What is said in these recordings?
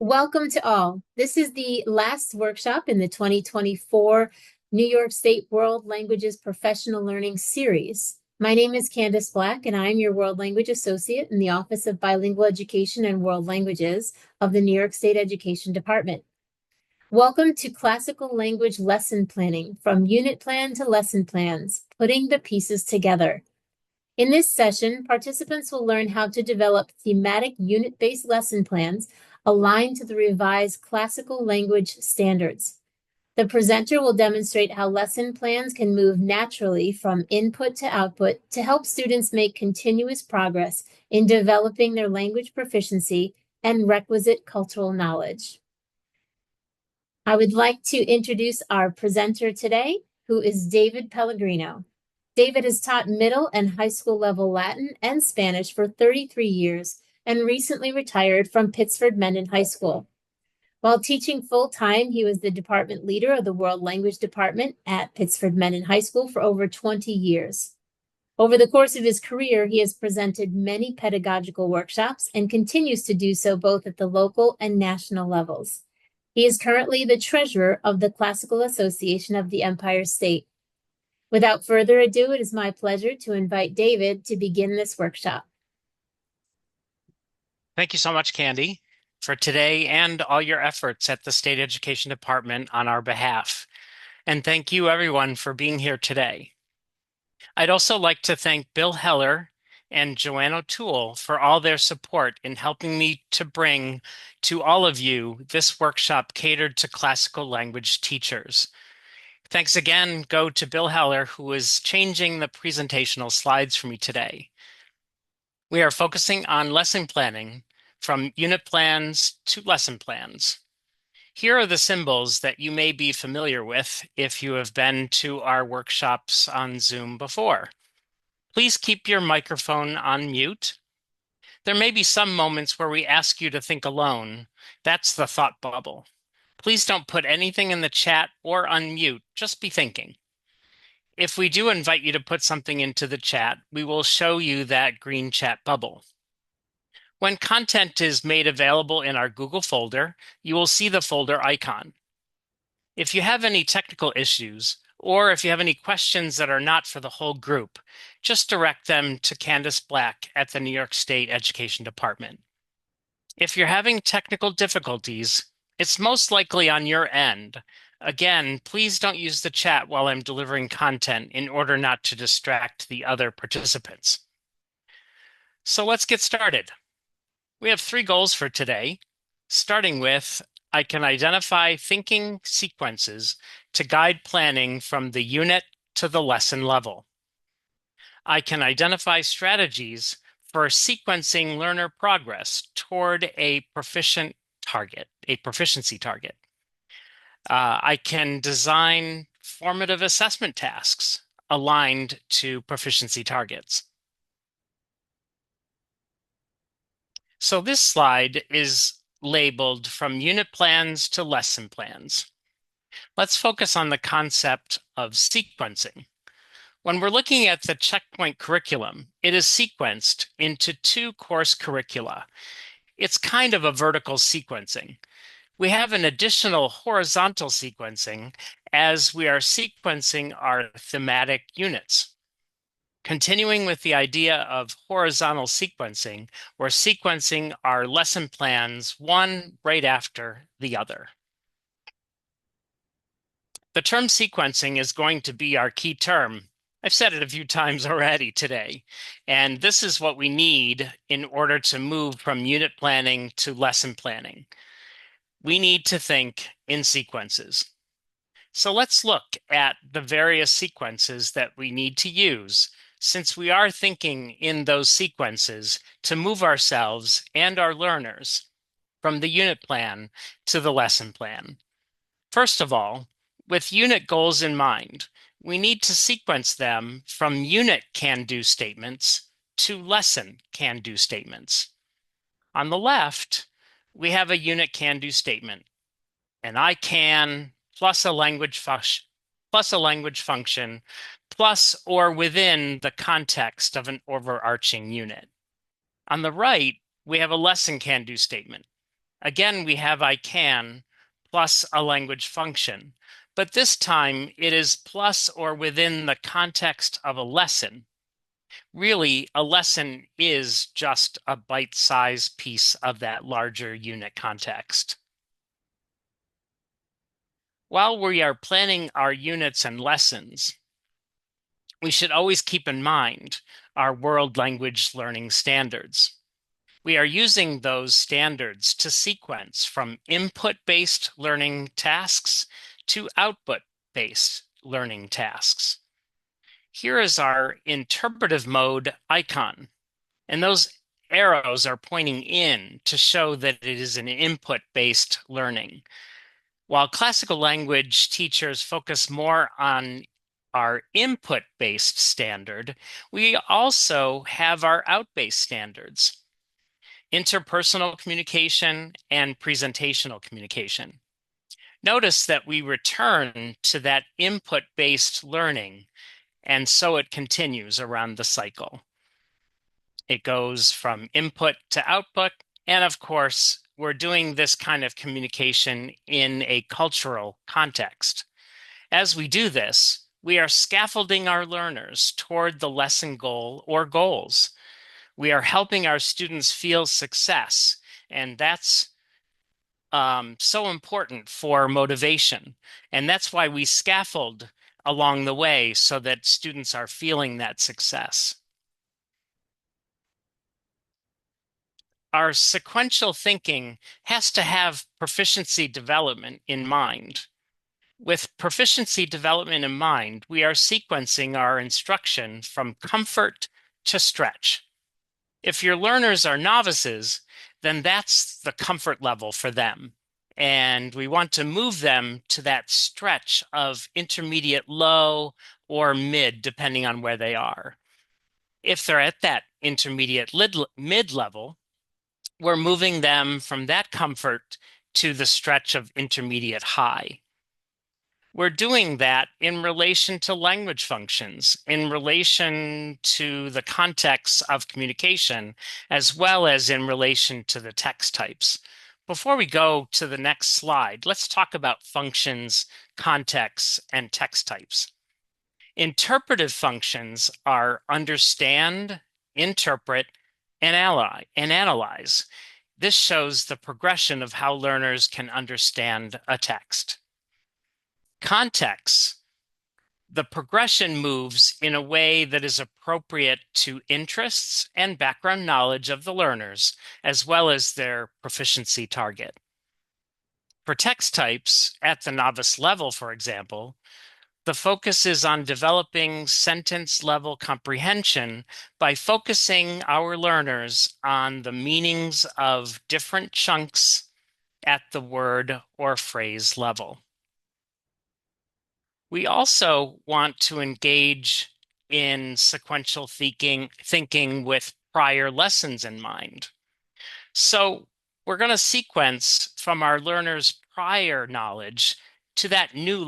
Welcome to all. This is the last workshop in the 2024 New York State World Languages Professional Learning Series. My name is Candace Black, and I'm your World Language Associate in the Office of Bilingual Education and World Languages of the New York State Education Department. Welcome to Classical Language Lesson Planning, from unit plan to lesson plans, putting the pieces together. In this session, participants will learn how to develop thematic unit-based lesson plans aligned to the revised classical language standards. The presenter will demonstrate how lesson plans can move naturally from input to output to help students make continuous progress in developing their language proficiency and requisite cultural knowledge. I would like to introduce our presenter today, who is David Pellegrino. David has taught middle and high school level Latin and Spanish for 33 years and recently retired from Pittsford Mendon High School. While teaching full-time, he was the department leader of the World Language Department at Pittsford Mendon High School for over 20 years. Over the course of his career, he has presented many pedagogical workshops and continues to do so both at the local and national levels. He is currently the treasurer of the Classical Association of the Empire State. Without further ado, it is my pleasure to invite David to begin this workshop. Thank you so much, Candy, for today and all your efforts at the State Education Department on our behalf. And thank you, everyone, for being here today. I'd also like to thank Bill Heller and Joanne O'Toole for all their support in helping me to bring to all of you this workshop catered to classical language teachers. Thanks again go to Bill Heller, who is changing the presentational slides for me today. We are focusing on lesson planning from unit plans to lesson plans. Here are the symbols that you may be familiar with if you have been to our workshops on Zoom before. Please keep your microphone on mute. There may be some moments where we ask you to think alone. That's the thought bubble. Please don't put anything in the chat or unmute, just be thinking. If we do invite you to put something into the chat, we will show you that green chat bubble. When content is made available in our Google folder, you will see the folder icon. If you have any technical issues, or if you have any questions that are not for the whole group, just direct them to Candace Black at the New York State Education Department. If you're having technical difficulties, it's most likely on your end. Again, please don't use the chat while I'm delivering content in order not to distract the other participants. So let's get started. We have 3 goals for today, starting with I can identify thinking sequences to guide planning from the unit to the lesson level. I can identify strategies for sequencing learner progress toward a proficiency target. I can design formative assessment tasks aligned to proficiency targets. So this slide is labeled from unit plans to lesson plans. Let's focus on the concept of sequencing. When we're looking at the checkpoint curriculum, it is sequenced into 2 course curricula. It's kind of a vertical sequencing. We have an additional horizontal sequencing as we are sequencing our thematic units. Continuing with the idea of horizontal sequencing, we're sequencing our lesson plans one right after the other. The term sequencing is going to be our key term. I've said it a few times already today, and this is what we need in order to move from unit planning to lesson planning. We need to think in sequences. So let's look at the various sequences that we need to use, since we are thinking in those sequences to move ourselves and our learners from the unit plan to the lesson plan. First of all, with unit goals in mind, we need to sequence them from unit can-do statements to lesson can-do statements. On the left, we have a unit can-do statement, an I can plus a language function plus or within the context of an overarching unit. On the right, we have a lesson can-do statement, Again, we have I can plus a language function, but this time it is plus or within the context of a lesson. Really, a lesson is just a bite-sized piece of that larger unit context. While we are planning our units and lessons, we should always keep in mind our world language learning standards. We are using those standards to sequence from input-based learning tasks to output-based learning tasks. Here is our interpretive mode icon, and those arrows are pointing in to show that it is an input-based learning. While classical language teachers focus more on our input-based standard, we also have our out-based standards, interpersonal communication and presentational communication. Notice that we return to that input-based learning, and so it continues around the cycle. It goes from input to output, and of course, we're doing this kind of communication in a cultural context. As we do this, we are scaffolding our learners toward the lesson goal or goals. We are helping our students feel success, and that's so important for motivation. And that's why we scaffold along the way so that students are feeling that success. Our sequential thinking has to have proficiency development in mind. With proficiency development in mind, we are sequencing our instruction from comfort to stretch. If your learners are novices, then that's the comfort level for them. And we want to move them to that stretch of intermediate low or mid, depending on where they are. If they're at that intermediate mid level, we're moving them from that comfort to the stretch of intermediate high. We're doing that in relation to language functions, in relation to the context of communication, as well as in relation to the text types. Before we go to the next slide, let's talk about functions, contexts, and text types. Interpretive functions are understand, interpret, and analyze. This shows the progression of how learners can understand a text. Context, the progression moves in a way that is appropriate to interests and background knowledge of the learners, as well as their proficiency target. For text types, at the novice level, for example, the focus is on developing sentence-level comprehension by focusing our learners on the meanings of different chunks at the word or phrase level. We also want to engage in sequential thinking with prior lessons in mind. So we're going to sequence from our learners' prior knowledge to that new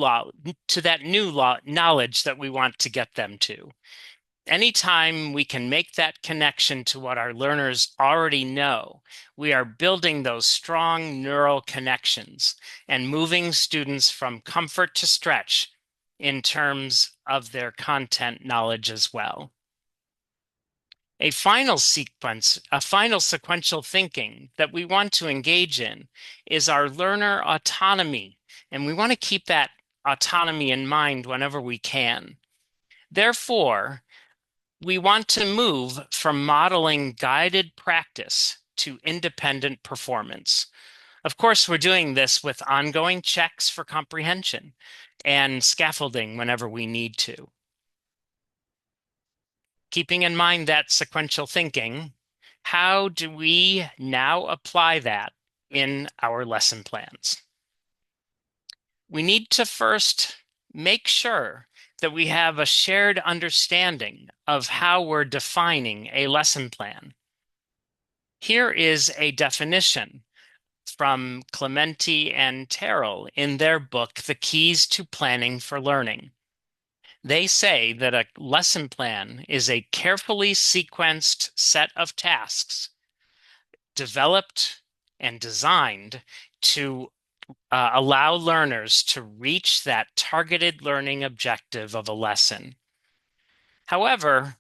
knowledge that we want to get them to. Anytime we can make that connection to what our learners already know, we are building those strong neural connections and moving students from comfort to stretch in terms of their content knowledge as well. A final sequential thinking that we want to engage in is our learner autonomy, and we want to keep that autonomy in mind whenever we can. Therefore, we want to move from modeling guided practice to independent performance. Of course, we're doing this with ongoing checks for comprehension and scaffolding whenever we need to. Keeping in mind that sequential thinking, how do we now apply that in our lesson plans? We need to first make sure that we have a shared understanding of how we're defining a lesson plan. Here is a definition from Clementi and Terrell in their book, The Keys to Planning for Learning. They say that a lesson plan is a carefully sequenced set of tasks developed and designed to allow learners to reach that targeted learning objective of a lesson. However,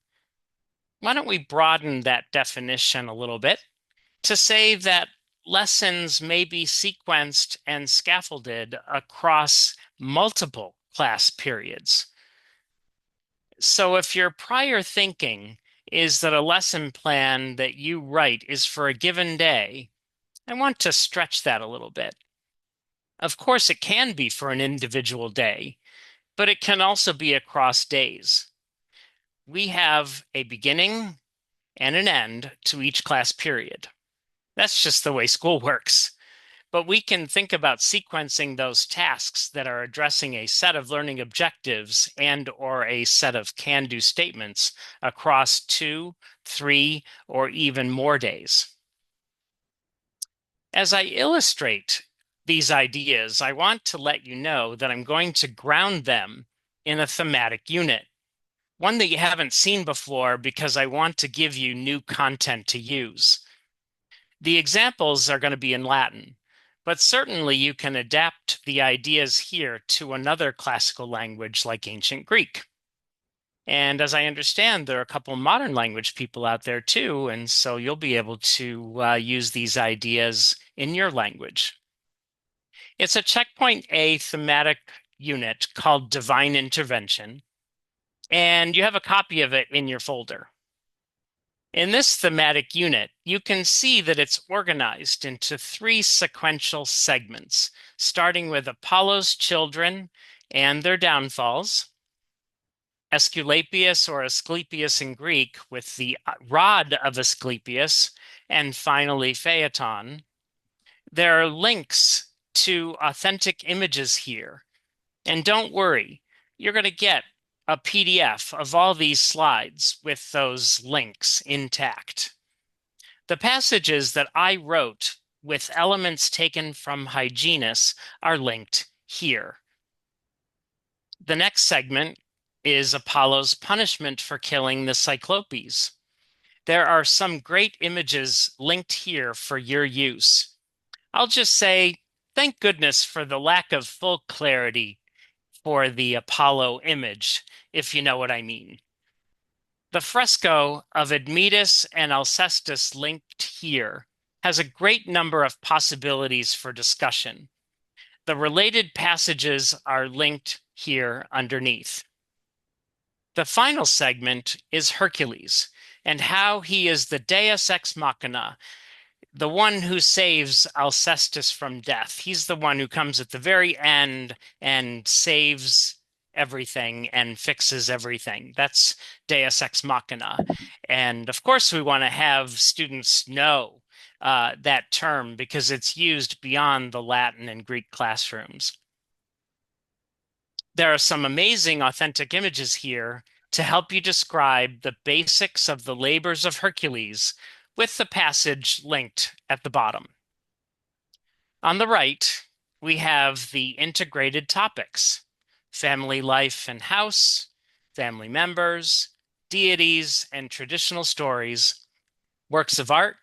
why don't we broaden that definition a little bit to say that lessons may be sequenced and scaffolded across multiple class periods. So if your prior thinking is that a lesson plan that you write is for a given day, I want to stretch that a little bit. Of course, it can be for an individual day, but it can also be across days. We have a beginning and an end to each class period. That's just the way school works. But we can think about sequencing those tasks that are addressing a set of learning objectives and or a set of can-do statements across 2, 3, or even more days. As I illustrate these ideas, I want to let you know that I'm going to ground them in a thematic unit, one that you haven't seen before because I want to give you new content to use. The examples are going to be in Latin, but certainly you can adapt the ideas here to another classical language like ancient Greek. And as I understand, there are a couple modern language people out there too, and so you'll be able to use these ideas in your language. It's a Checkpoint A thematic unit called Divine Intervention, and you have a copy of it in your folder. In this thematic unit, you can see that it's organized into 3 sequential segments, starting with Apollo's children and their downfalls, Aesculapius or Asclepius in Greek with the rod of Asclepius, and finally Phaeton. There are links to authentic images here. And don't worry, you're going to get a PDF of all these slides with those links intact. The passages that I wrote with elements taken from Hyginus are linked here. The next segment is Apollo's punishment for killing the Cyclopes. There are some great images linked here for your use. I'll just say, thank goodness for the lack of full clarity for the Apollo image, if you know what I mean. The fresco of Admetus and Alcestis linked here has a great number of possibilities for discussion. The related passages are linked here underneath. The final segment is Hercules and how he is the deus ex machina, the one who saves Alcestis from death. He's the one who comes at the very end and saves everything and fixes everything. That's deus ex machina. And of course, we want to have students know that term because it's used beyond the Latin and Greek classrooms. There are some amazing authentic images here to help you describe the basics of the labors of Hercules with the passage linked at the bottom. On the right, we have the integrated topics: family life and house, family members, deities and traditional stories, works of art,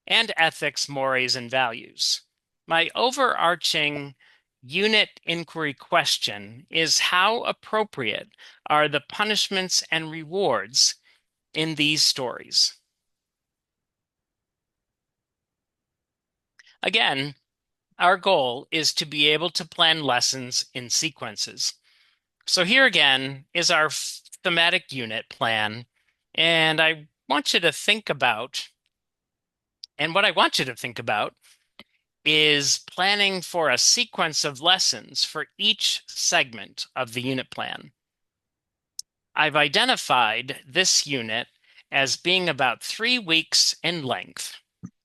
and ethics, mores, and values. My overarching unit inquiry question is how appropriate are the punishments and rewards in these stories? Again, our goal is to be able to plan lessons in sequences. So here again is our thematic unit plan, and I want you to think about, and what I want you to think about is planning for a sequence of lessons for each segment of the unit plan. I've identified this unit as being about 3 weeks in length.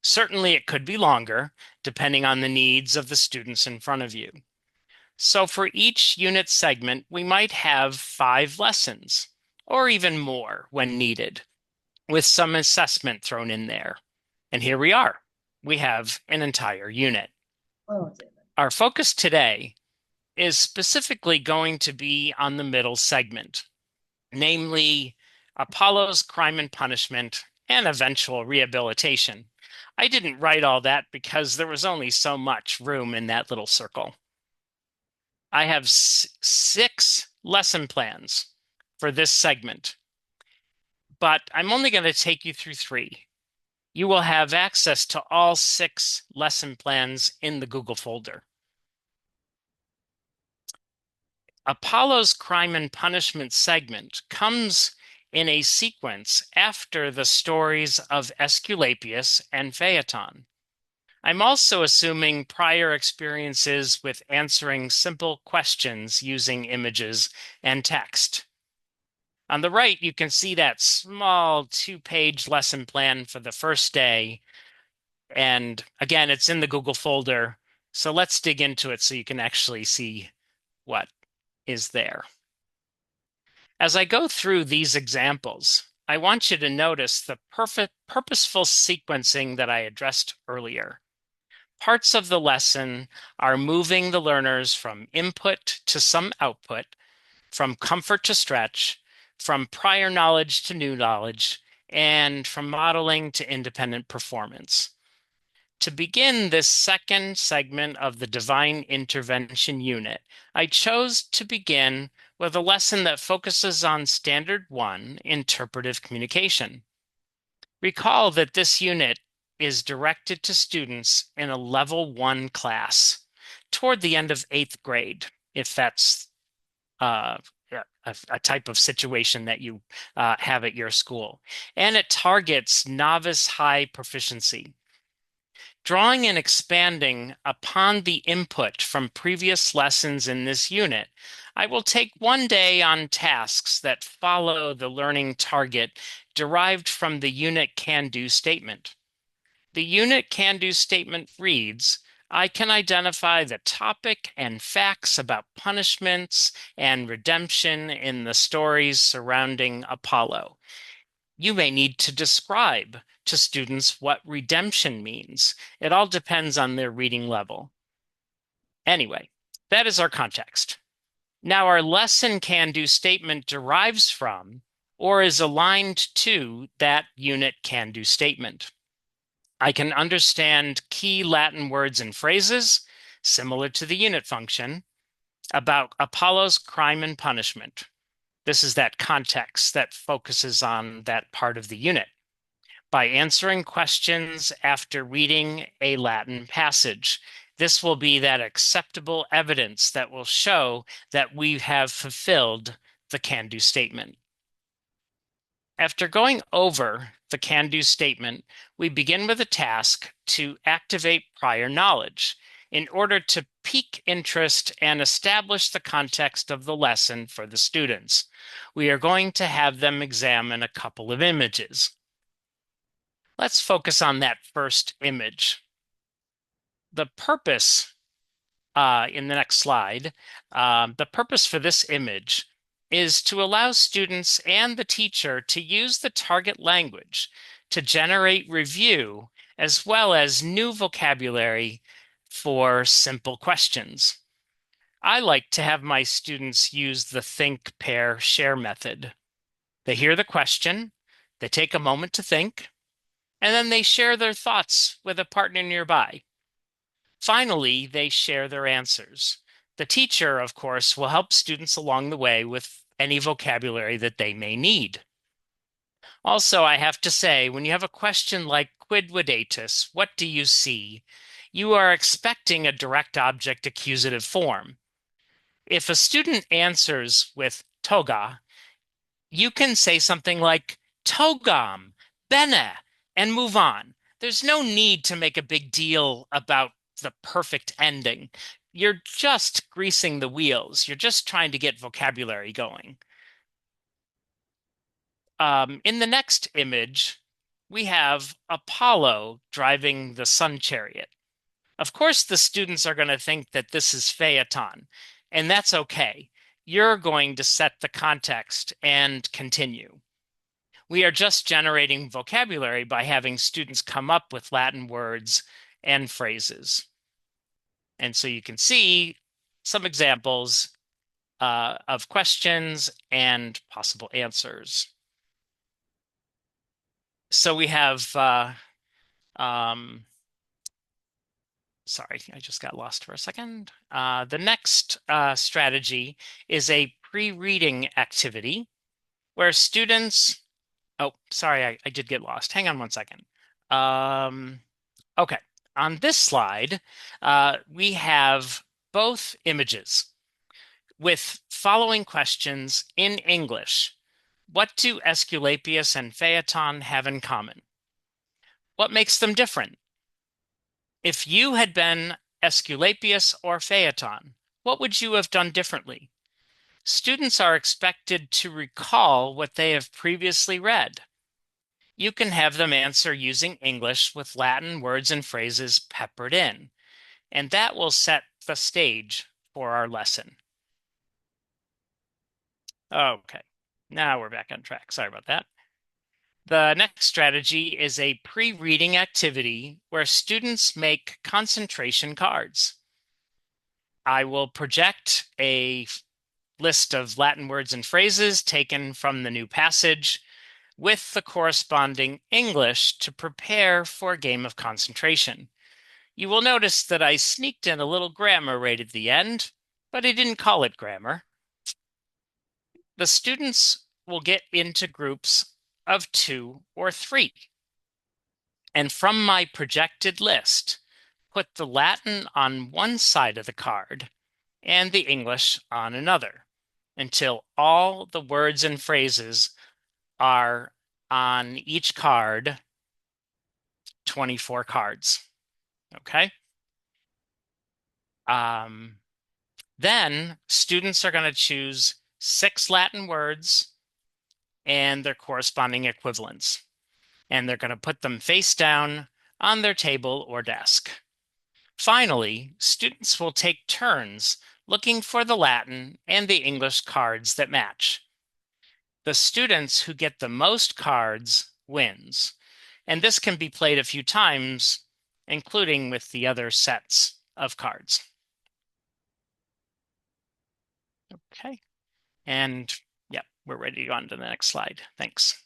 Certainly it could be longer, depending on the needs of the students in front of you. So for each unit segment, we might have 5 lessons, or even more when needed, with some assessment thrown in there. And here we are. We have an entire unit. Our focus today is specifically going to be on the middle segment, namely Apollo's crime and punishment and eventual rehabilitation. I didn't write all that because there was only so much room in that little circle. I have 6 lesson plans for this segment, but I'm only going to take you through 3. You will have access to all 6 lesson plans in the Google folder. Apollo's Crime and Punishment segment comes in a sequence after the stories of Aesculapius and Phaeton. I'm also assuming prior experiences with answering simple questions using images and text. On the right, you can see that small 2-page lesson plan for the first day. And again, it's in the Google folder. So let's dig into it so you can actually see what is there. As I go through these examples, I want you to notice the purposeful sequencing that I addressed earlier. Parts of the lesson are moving the learners from input to some output, from comfort to stretch, from prior knowledge to new knowledge, and from modeling to independent performance. To begin this second segment of the Divine Intervention Unit, I chose to begin with a lesson that focuses on Standard 1, Interpretive Communication. Recall that this unit is directed to students in a Level 1 class toward the end of 8th grade, if that's uh, a type of situation that you have at your school. And it targets novice high proficiency. Drawing and expanding upon the input from previous lessons in this unit, I will take one day on tasks that follow the learning target derived from the unit can-do statement. The unit can-do statement reads, I can identify the topic and facts about punishments and redemption in the stories surrounding Apollo. You may need to describe to students what redemption means. It all depends on their reading level. Anyway, that is our context. Now, our lesson can-do statement derives from or is aligned to that unit can-do statement. I can understand key Latin words and phrases, similar to the unit function, about Apollo's crime and punishment. This is that context that focuses on that part of the unit. By answering questions after reading a Latin passage. This will be that acceptable evidence that will show that we have fulfilled the can-do statement. After going over the can-do statement, we begin with a task to activate prior knowledge in order to pique interest and establish the context of the lesson for the students. We are going to have them examine a couple of images. Let's focus on that first image. The purpose in the next slide, the purpose for this image is to allow students and the teacher to use the target language to generate review as well as new vocabulary for simple questions. I like to have my students use the think, pair, share method. They hear the question, they take a moment to think, and then they share their thoughts with a partner nearby. Finally, they share their answers. The teacher, of course, will help students along the way with any vocabulary that they may need. Also, I have to say, when you have a question like quid videtis, what do you see? You are expecting a direct object accusative form. If a student answers with toga, you can say something like togam, bene, and move on. There's no need to make a big deal about the perfect ending. You're just greasing the wheels. You're just trying to get vocabulary going. In the next image, we have Apollo driving the sun chariot. Of course, the students are going to think that this is Phaeton, and that's okay. You're going to set the context and continue. We are just generating vocabulary by having students come up with Latin words and phrases. And so you can see some examples of questions and possible answers. So we have Um, Sorry, I just got lost for a second. The next strategy is a pre-reading activity where students, oh, sorry, I did get lost. Hang on one second. Um, okay, on this slide, we have both images with following questions in English. What do Aesculapius and Phaeton have in common? What makes them different? If you had been Aesculapius or Phaeton, what would you have done differently? Students are expected to recall what they have previously read. You can have them answer using English with Latin words and phrases peppered in, and that will set the stage for our lesson. Okay, now we're back on track. Sorry about that. The next strategy is a pre-reading activity where students make concentration cards. I will project a list of Latin words and phrases taken from the new passage with the corresponding English to prepare for a game of concentration. You will notice that I sneaked in a little grammar right at the end, but I didn't call it grammar. The students will get into groups of 2 or 3. And from my projected list, put the Latin on one side of the card and the English on another until all the words and phrases are on each card, 24 cards. Okay. Um, then students are going to choose 6 Latin words and their corresponding equivalents, and they're going to put them face down on their table or desk. Finally, students will take turns looking for the Latin and the English cards that match. The students who get the most cards wins, and this can be played a few times, including with the other sets of cards. Okay, and yeah, we're ready to go on to the next slide. Thanks.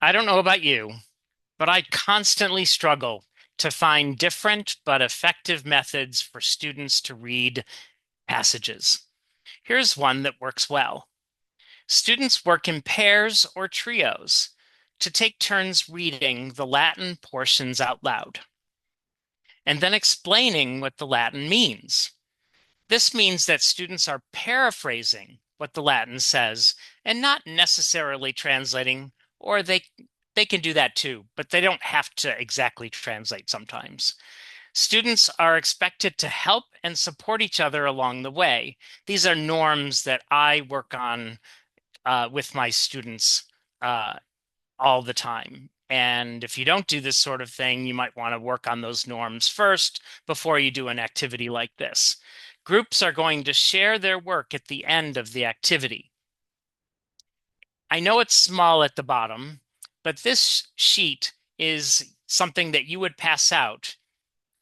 I don't know about you, but I constantly struggle to find different but effective methods for students to read passages. Here's one that works well. Students work in pairs or trios to take turns reading the Latin portions out loud and then explaining what the Latin means. This means that students are paraphrasing what the Latin says and not necessarily translating, or they can do that too, but they don't have to exactly translate sometimes. Students are expected to help and support each other along the way. These are norms that I work on with my students all the time. And if you don't do this sort of thing, you might want to work on those norms first before you do an activity like this. Groups are going to share their work at the end of the activity. I know it's small at the bottom, but this sheet is something that you would pass out,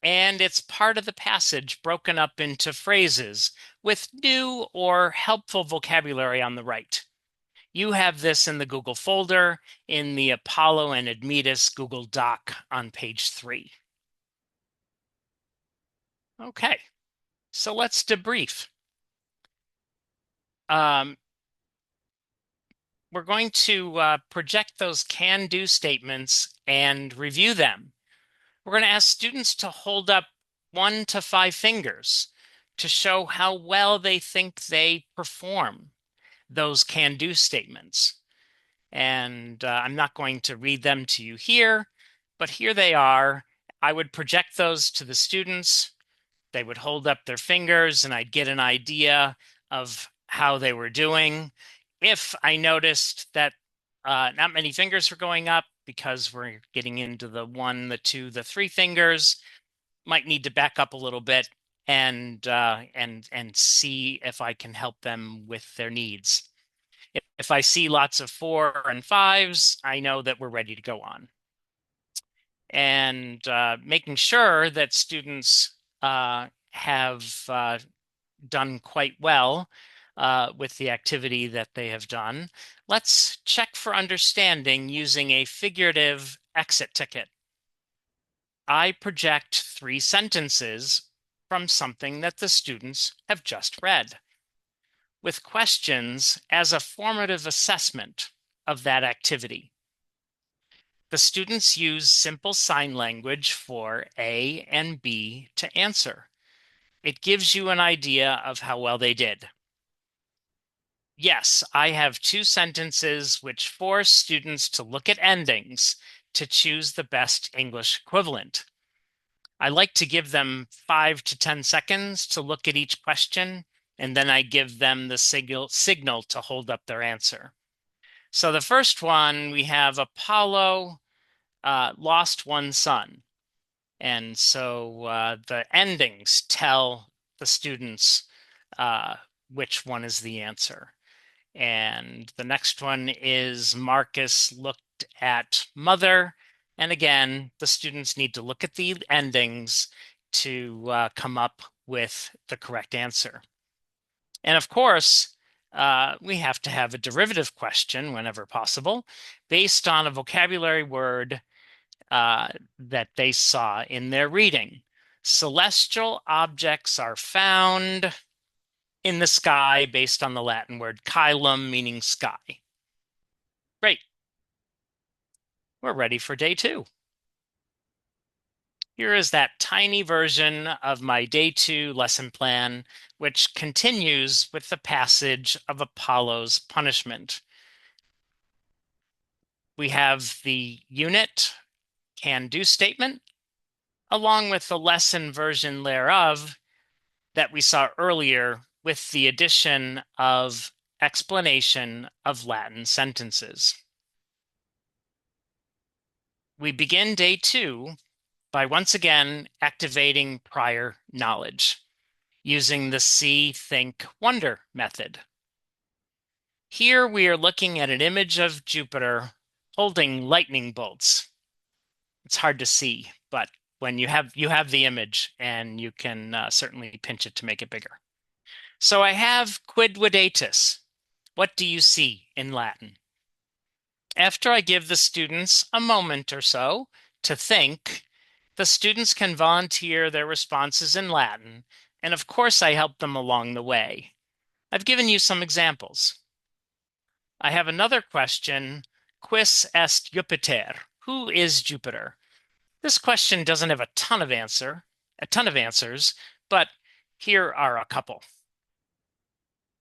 and it's part of the passage broken up into phrases with new or helpful vocabulary on the right. You have this in the Google folder in the Apollo and Admetus Google Doc on page 3. Okay, so let's debrief. Um, we're going to project those can-do statements and review them. We're going to ask students to hold up 1 to 5 fingers to show how well they think they perform those can-do statements. And I'm not going to read them to you here, but here they are. I would project those to the students. They would hold up their fingers, and I'd get an idea of how they were doing. If I noticed that not many fingers were going up because we're getting into the 1, the 2, the 3 fingers, might need to back up a little bit and see if I can help them with their needs. If I see lots of 4 and 5s, I know that we're ready to go on. And making sure that students have done quite well with the activity that they have done. Let's check for understanding using a figurative exit ticket. I project 3 sentences from something that the students have just read, with questions as a formative assessment of that activity. The students use simple sign language for A and B to answer. It gives you an idea of how well they did. Yes, I have 2 sentences which force students to look at endings to choose the best English equivalent. I like to give them 5 to 10 seconds to look at each question, and then I give them the signal to hold up their answer. So the first one, we have Apollo lost one son. And so the endings tell the students uh, which one is the answer. And the next one is Marcus looked at mother. And again, the students need to look at the endings to come up with the correct answer. And of course, we have to have a derivative question whenever possible based on a vocabulary word that they saw in their reading. Celestial objects are found in the sky based on the Latin word caelum, meaning sky. Great. We're ready for day 2. Here is that tiny version of my day 2 lesson plan, which continues with the passage of Apollo's punishment. We have the unit can-do statement, along with the lesson version thereof that we saw earlier with the addition of explanation of Latin sentences. We begin day 2 by once again activating prior knowledge using the see, think, wonder method. Here we are looking at an image of Jupiter holding lightning bolts. It's hard to see, but when you have the image, and you can certainly pinch it to make it bigger. So I have quid videatus. What do you see in Latin? After I give the students a moment or so to think, the students can volunteer their responses in Latin, and of course I help them along the way. I've given you some examples. I have another question, quis est Jupiter? Who is Jupiter? This question doesn't have a ton of answers, but here are a couple.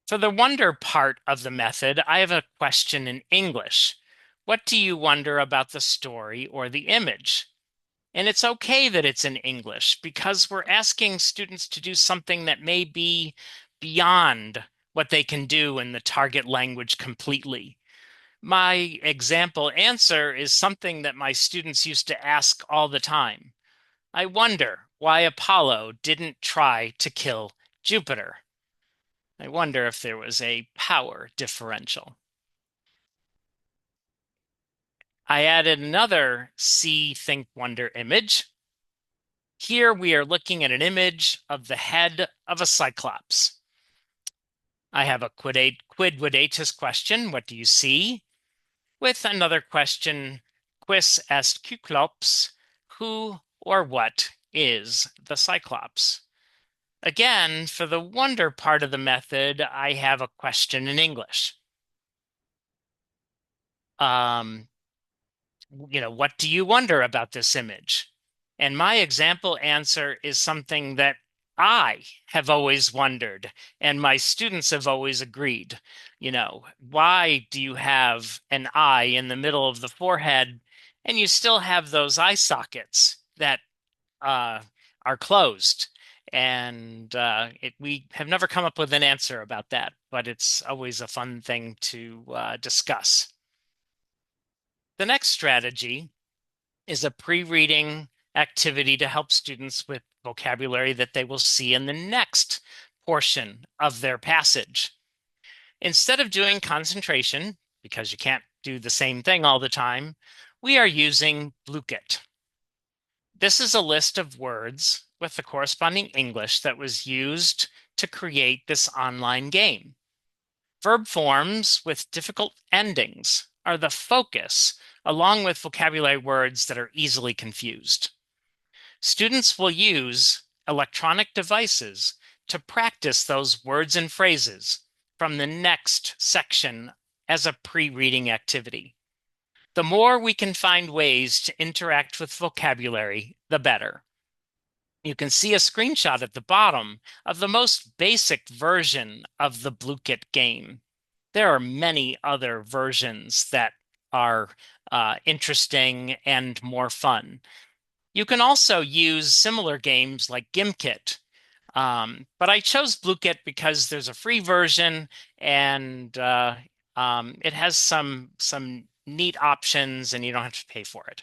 For the wonder part of the method, I have a question in English. What do you wonder about the story or the image? And it's okay that it's in English because we're asking students to do something that may be beyond what they can do in the target language completely. My example answer is something that my students used to ask all the time. I wonder why Apollo didn't try to kill Jupiter. I wonder if there was a power differential. I added another see, think, wonder image. Here we are looking at an image of the head of a cyclops. I have a quid videatus question, what do you see? With another question, quis est Cyclops? Who or what is the cyclops? Again, for the wonder part of the method, I have a question in English. What do you wonder about this image? And my example answer is something that I have always wondered, and my students have always agreed. Why do you have an eye in the middle of the forehead and you still have those eye sockets that uh, are closed? And we have never come up with an answer about that, but it's always a fun thing to discuss. The next strategy is a pre-reading activity to help students with vocabulary that they will see in the next portion of their passage. Instead of doing concentration, because you can't do the same thing all the time, we are using Blukit. This is a list of words with the corresponding English that was used to create this online game. Verb forms with difficult endings are the focus, along with vocabulary words that are easily confused. Students will use electronic devices to practice those words and phrases from the next section as a pre-reading activity. The more we can find ways to interact with vocabulary, the better. You can see a screenshot at the bottom of the most basic version of the Blue-Kit game. There are many other versions that are interesting and more fun. You can also use similar games like Gimkit, but I chose Blue-Kit because there's a free version and it has some neat options and you don't have to pay for it.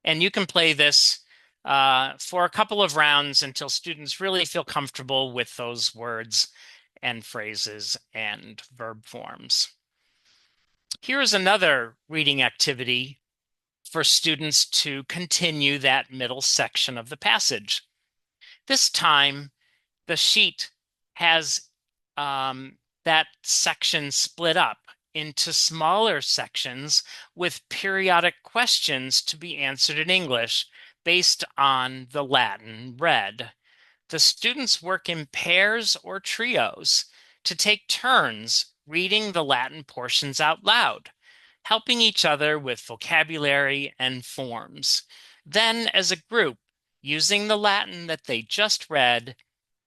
And you can play this for a couple of rounds until students really feel comfortable with those words and phrases and verb forms. Here's another reading activity for students to continue that middle section of the passage. This time, the sheet has that section split up into smaller sections with periodic questions to be answered in English based on the Latin read. The students work in pairs or trios to take turns reading the Latin portions out loud, helping each other with vocabulary and forms. Then, as a group, using the Latin that they just read,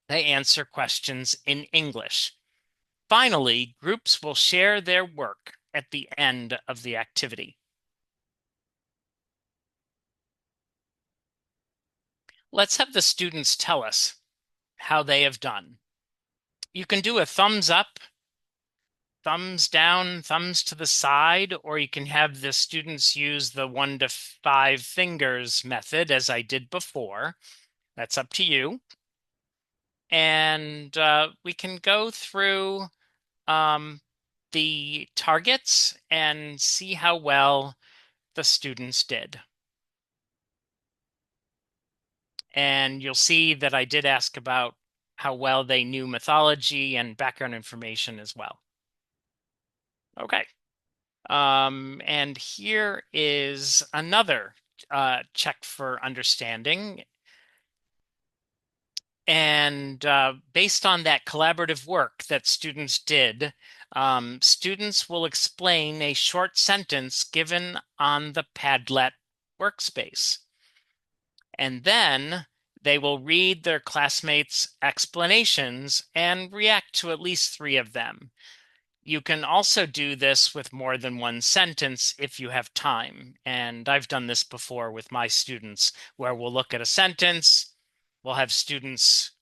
they answer questions in English. Finally, groups will share their work at the end of the activity. Let's have the students tell us how they have done. You can do a thumbs up, thumbs down, thumbs to the side, or you can have the students use the 1 to 5 fingers method as I did before. That's up to you. And we can go through the targets and see how well the students did. And you'll see that I did ask about how well they knew mythology and background information as well. Okay. And here is another check for understanding. And based on that collaborative work that students did, students will explain a short sentence given on the Padlet workspace. And then they will read their classmates' explanations and react to at least 3 of them. You can also do this with more than one sentence if you have time. And I've done this before with my students, where we'll look at a sentence, we'll have students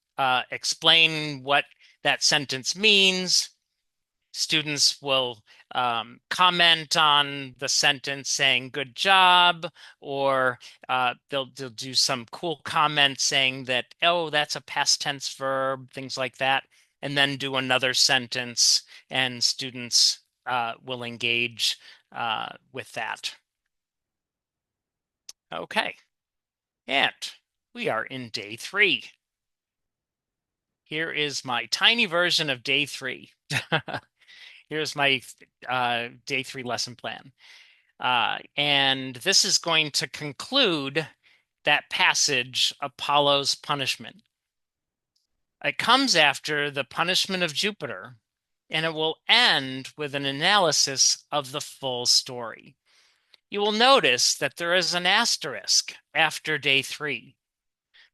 explain what that sentence means. Students will comment on the sentence saying good job, or they'll do some cool comment saying that, oh, that's a past tense verb, things like that, and then do another sentence, and students will engage with that. Okay, and we are in day 3. Here is my tiny version of day 3. Here's my day 3 lesson plan. And this is going to conclude that passage, Apollo's punishment. It comes after the punishment of Jupiter, and it will end with an analysis of the full story. You will notice that there is an asterisk after day 3.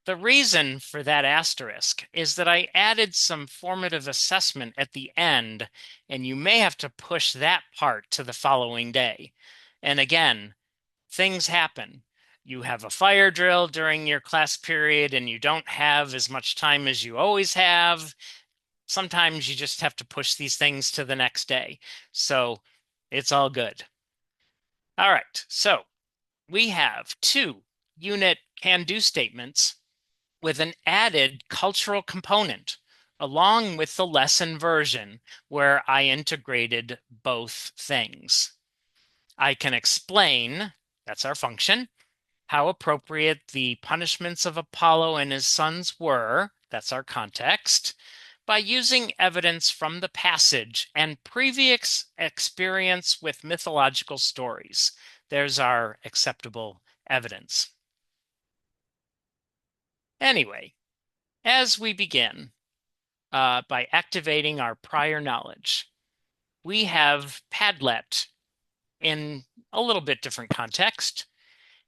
The reason for that asterisk is that I added some formative assessment at the end, and you may have to push that part to the following day. And again, things happen. You have a fire drill during your class period, and you don't have as much time as you always have. Sometimes you just have to push these things to the next day. So it's all good. All right, so we have 2 unit can-do statements with an added cultural component, along with the lesson version where I integrated both things. I can explain, that's our function, how appropriate the punishments of Apollo and his sons were, that's our context, by using evidence from the passage and previous experience with mythological stories. There's our acceptable evidence. Anyway, as we begin by activating our prior knowledge, we have Padlet in a little bit different context,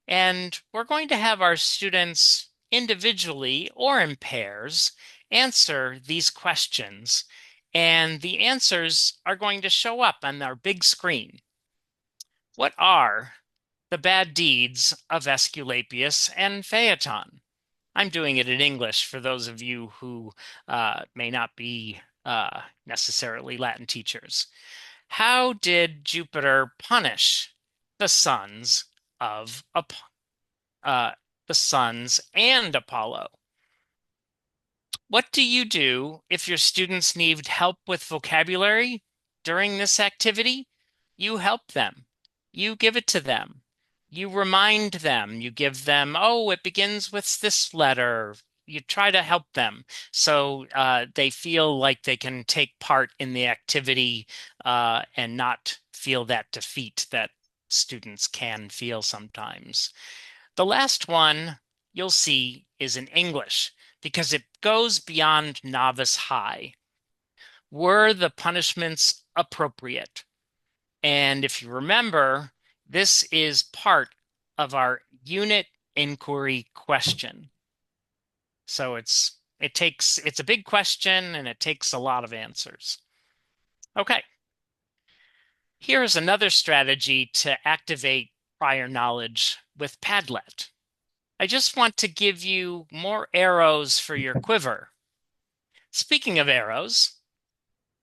and we're going to have our students individually or in pairs answer these questions, and the answers are going to show up on our big screen. What are the bad deeds of Aesculapius and Phaeton? I'm doing it in English for those of you who may not be necessarily Latin teachers. How did Jupiter punish the sons of uh, the sons and Apollo? What do you do if your students need help with vocabulary during this activity? You help them. You give it to them. You remind them. You give them, oh, it begins with this letter. You try to help them so they feel like they can take part in the activity and not feel that defeat that students can feel sometimes. The last one you'll see is in English because it goes beyond novice high. Were the punishments appropriate? And if you remember, this is part of our unit inquiry question. So it's a big question and it takes a lot of answers. Okay. Here's another strategy to activate prior knowledge with Padlet. I just want to give you more arrows for your quiver. Speaking of arrows,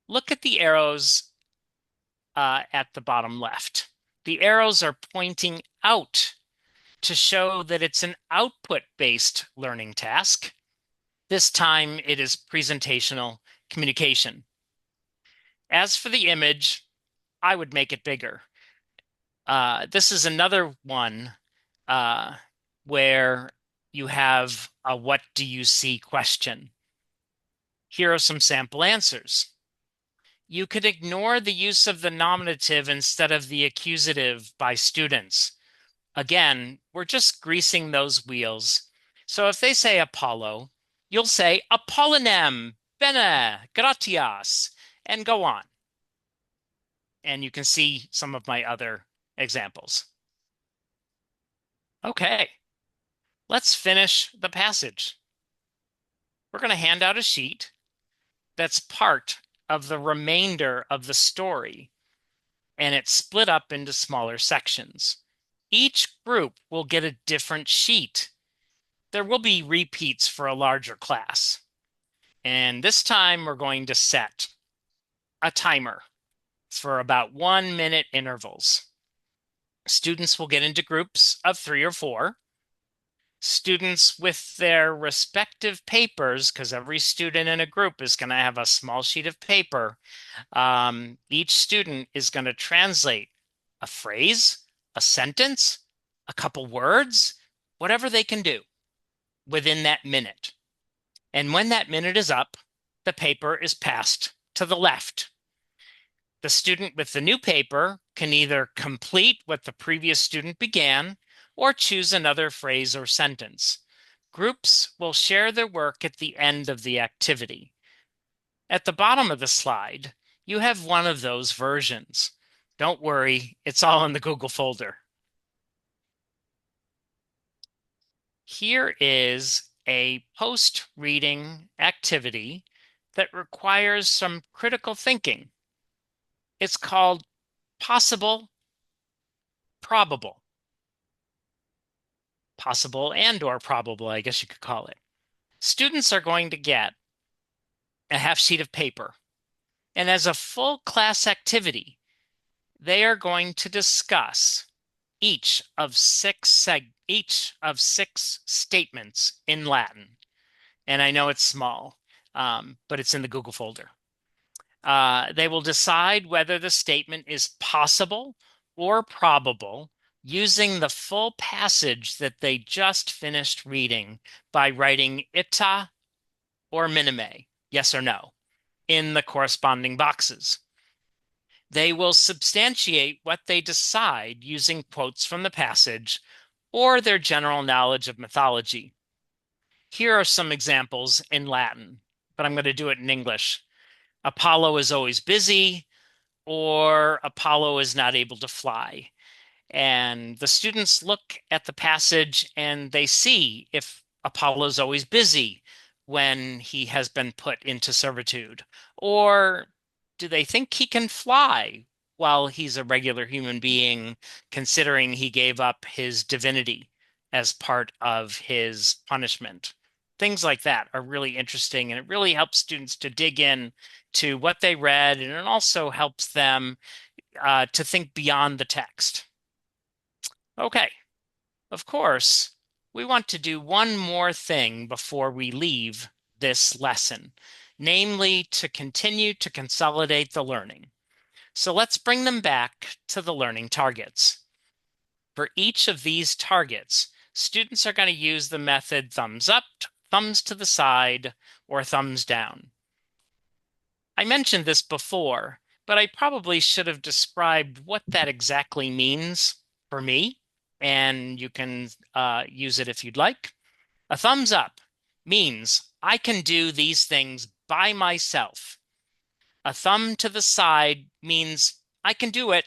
look at the arrows at the bottom left. The arrows are pointing out to show that it's an output-based learning task. This time it is presentational communication. As for the image, I would make it bigger. This is another one uh, where you have a what do you see question. Here are some sample answers. You could ignore the use of the nominative instead of the accusative by students. Again, we're just greasing those wheels. So if they say Apollo, you'll say Apollinem, bene, gratias, and go on. And you can see some of my other examples. Okay, let's finish the passage. We're going to hand out a sheet that's part of the remainder of the story, and it's split up into smaller sections. Each group will get a different sheet. There will be repeats for a larger class. And this time we're going to set a timer for about 1 minute intervals. Students will get into groups of 3 or 4. Students with their respective papers, because every student in a group is going to have a small sheet of paper. Each student is going to translate a phrase, a sentence, a couple words, whatever they can do within that minute. And when that minute is up, the paper is passed to the left. The student with the new paper can either complete what the previous student began or choose another phrase or sentence. Groups will share their work at the end of the activity. At the bottom of the slide, you have one of those versions. Don't worry, it's all in the Google folder. Here is a post-reading activity that requires some critical thinking. It's called possible, probable. Possible and or probable, I guess you could call it. Students are going to get a half sheet of paper. And as a full class activity, they are going to discuss each of six statements in Latin. And I know it's small, but it's in the Google folder. They will decide whether the statement is possible or probable using the full passage that they just finished reading by writing ita or minime, yes or no, in the corresponding boxes. They will substantiate what they decide using quotes from the passage or their general knowledge of mythology. Here are some examples in Latin, but I'm going to do it in English. Apollo is always busy, or Apollo is not able to fly. And the students look at the passage and they see if Apollo's always busy when he has been put into servitude. Or do they think he can fly while he's a regular human being, considering he gave up his divinity as part of his punishment? Things like that are really interesting, and it really helps students to dig in to what they read, and it also helps them to think beyond the text. Okay, of course, we want to do one more thing before we leave this lesson, namely to continue to consolidate the learning. So let's bring them back to the learning targets. For each of these targets, students are going to use the method thumbs up, thumbs to the side, or thumbs down. I mentioned this before, but I probably should have described what that exactly means for me, and you can use it if you'd like. A thumbs up means I can do these things by myself. A thumb to the side means I can do it,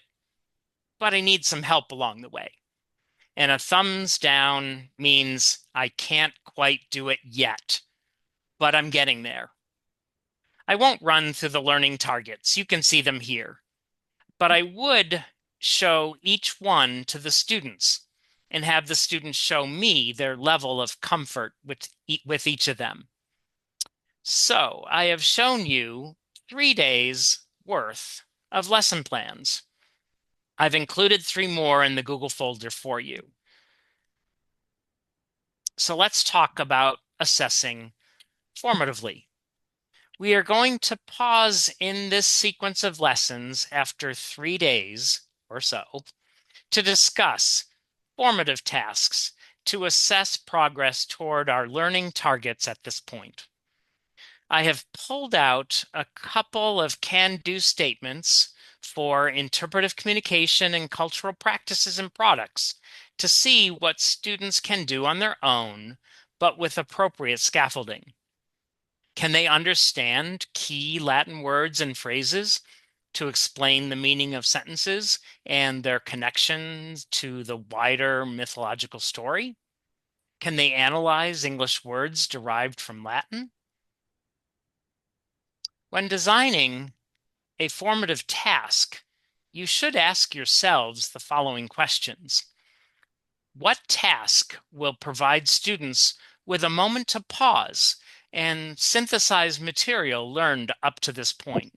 but I need some help along the way. And a thumbs down means I can't quite do it yet, but I'm getting there. I won't run through the learning targets. You can see them here. But I would show each one to the students and have the students show me their level of comfort with each of them. So I have shown you 3 days worth of lesson plans. I've included 3 more in the Google folder for you. So let's talk about assessing formatively. We are going to pause in this sequence of lessons after 3 days or so to discuss formative tasks to assess progress toward our learning targets at this point. I have pulled out a couple of can-do statements for interpretive communication and cultural practices and products to see what students can do on their own, but with appropriate scaffolding. Can they understand key Latin words and phrases to explain the meaning of sentences and their connections to the wider mythological story? Can they analyze English words derived from Latin? When designing a formative task, you should ask yourselves the following questions. What task will provide students with a moment to pause and synthesize material learned up to this point?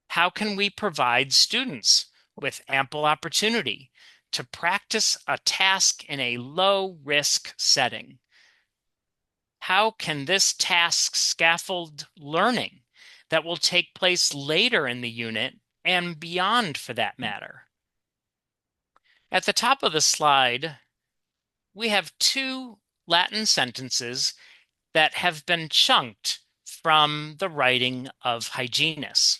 How can we provide students with ample opportunity to practice a task in a low-risk setting? How can this task scaffold learning that will take place later in the unit and beyond for that matter? At the top of the slide, we have 2 Latin sentences that have been chunked from the writing of Hyginus.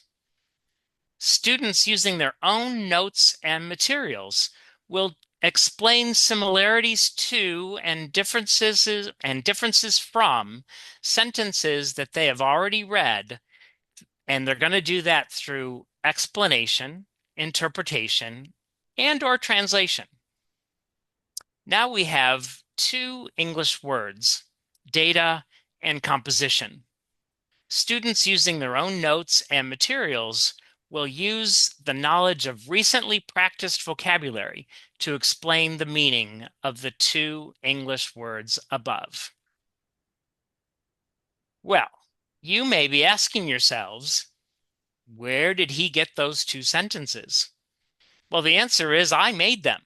Students using their own notes and materials will explain similarities to and differences from sentences that they have already read, and they're going to do that through explanation, interpretation, and/or translation. Now we have 2 English words, data and composition. Students using their own notes and materials will use the knowledge of recently practiced vocabulary to explain the meaning of the 2 English words above. Well, you may be asking yourselves, where did he get those 2 sentences? Well, the answer is I made them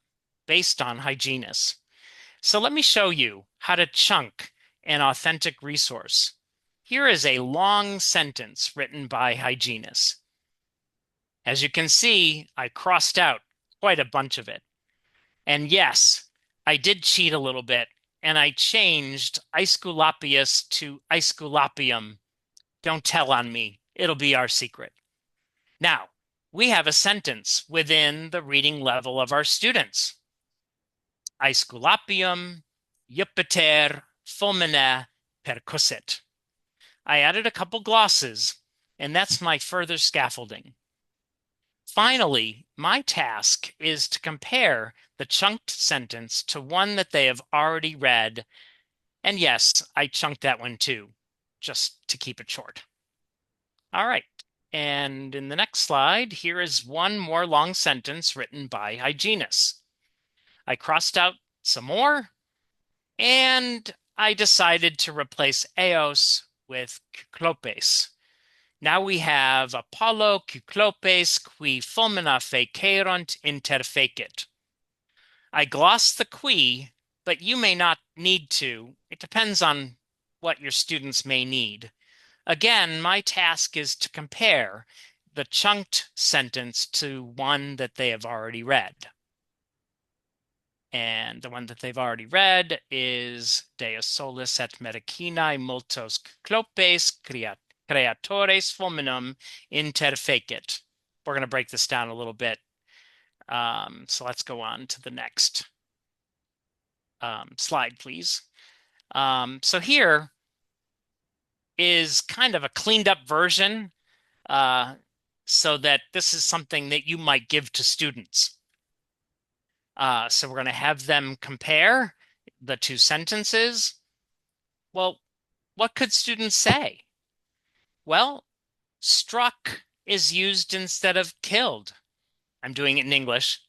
based on Hyginus. So let me show you how to chunk an authentic resource. Here is a long sentence written by Hyginus. As you can see, I crossed out quite a bunch of it. And yes, I did cheat a little bit, and I changed Aesculapius to Aesculapium. Don't tell on me. It'll be our secret. Now, we have a sentence within the reading level of our students. Aesculapium Jupiter fulmine percussit. I added a couple glosses, and that's my further scaffolding. Finally, my task is to compare the chunked sentence to one that they have already read. And yes, I chunked that one too, just to keep it short. All right. And in the next slide, here is one more long sentence written by hygienists. I crossed out some more, and I decided to replace eos with kyklopes. Now we have Apollo kyklopes qui fulmina fecerunt interfecit. I glossed the qui, but you may not need to. It depends on what your students may need. Again, my task is to compare the chunked sentence to one that they have already read. And the one that they've already read is Deus solis et medicinae multos clopes creatores fulminum interfecit. We're going to break this down a little bit. So let's go on to the next slide, please. So here is kind of a cleaned up version so that this is something that you might give to students. So we're going to have them compare the two sentences. Well, what could students say? Well, struck is used instead of killed. I'm doing it in English.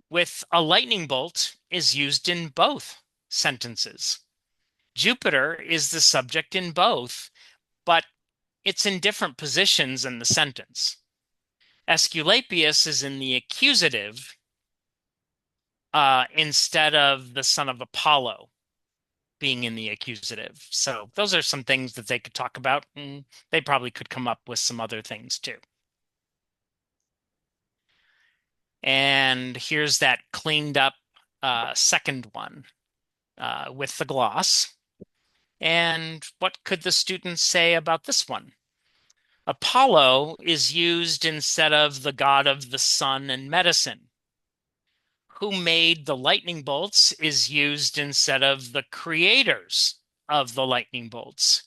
With a lightning bolt is used in both sentences. Jupiter is the subject in both, but it's in different positions in the sentence. Aesculapius is in the accusative instead of the son of Apollo being in the accusative. So those are some things that they could talk about, and they probably could come up with some other things too. And here's that cleaned up second one with the gloss. And what could the students say about this one? Apollo is used instead of the god of the sun and medicine. Who made the lightning bolts is used instead of the creators of the lightning bolts.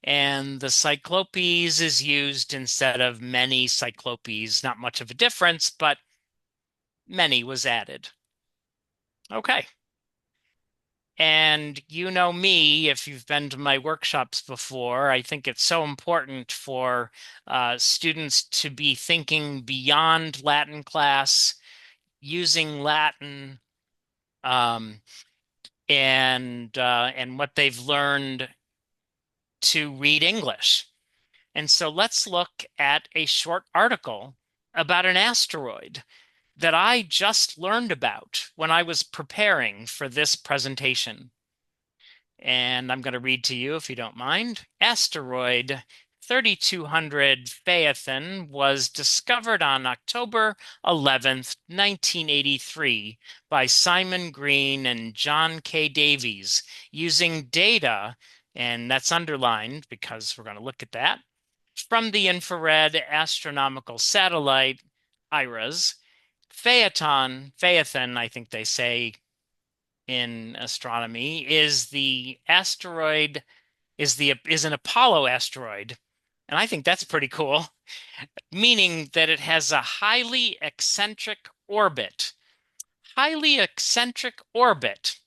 And the cyclopes is used instead of many cyclopes. Not much of a difference, but many was added. Okay. And you know me, if you've been to my workshops before, I think it's so important for students to be thinking beyond Latin class, using Latin and what they've learned to read English. And so let's look at a short article about an asteroid that I just learned about when I was preparing for this presentation. And I'm going to read to you if you don't mind. Asteroid 3200 Phaethon was discovered on October 11th, 1983 by Simon Green and John K. Davies using data, and that's underlined because we're going to look at that, from the infrared astronomical satellite IRAS. Phaethon, I think they say in astronomy, is an Apollo asteroid. And I think that's pretty cool, meaning that it has a highly eccentric orbit. Highly eccentric orbit.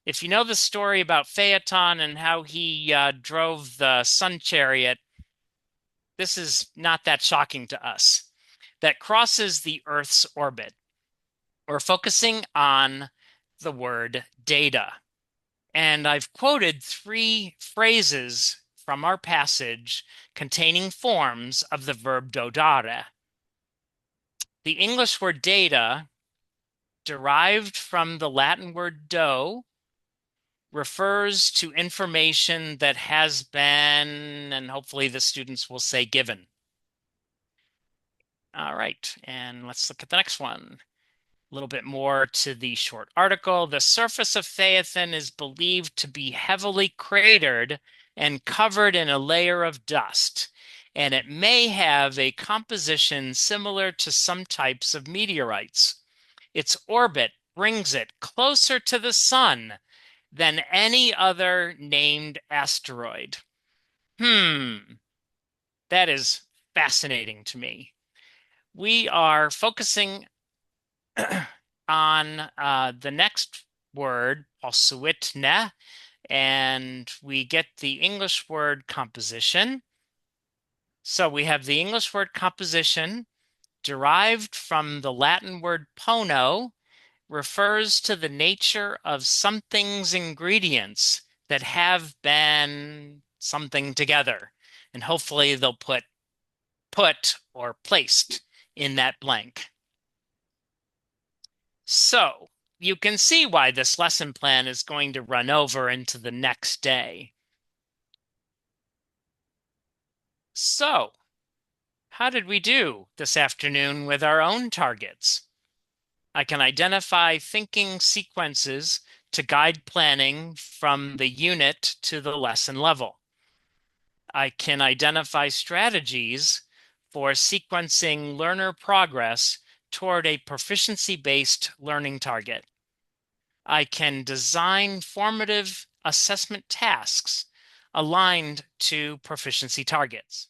If you know the story about Phaeton and how he drove the sun chariot, this is not that shocking to us. That crosses the Earth's orbit. We're focusing on the word data. And I've quoted 3 phrases from our passage containing forms of the verb dodare. The English word data, derived from the Latin word do, refers to information that has been, and hopefully the students will say given. All right, and let's look at the next one. A little bit more to the short article. The surface of Phaethon is believed to be heavily cratered and covered in a layer of dust, and it may have a composition similar to some types of meteorites. Its orbit brings it closer to the sun than any other named asteroid. That is fascinating to me. We are focusing on the next word, proficiency, and we get the English word composition. So we have the English word composition derived from the Latin word pono, refers to the nature of something's ingredients that have been something together. And hopefully they'll put or placed in that blank. So you can see why this lesson plan is going to run over into the next day. So, how did we do this afternoon with our own targets? I can identify thinking sequences to guide planning from the unit to the lesson level. I can identify strategies for sequencing learner progress toward a proficiency-based learning target. I can design formative assessment tasks aligned to proficiency targets.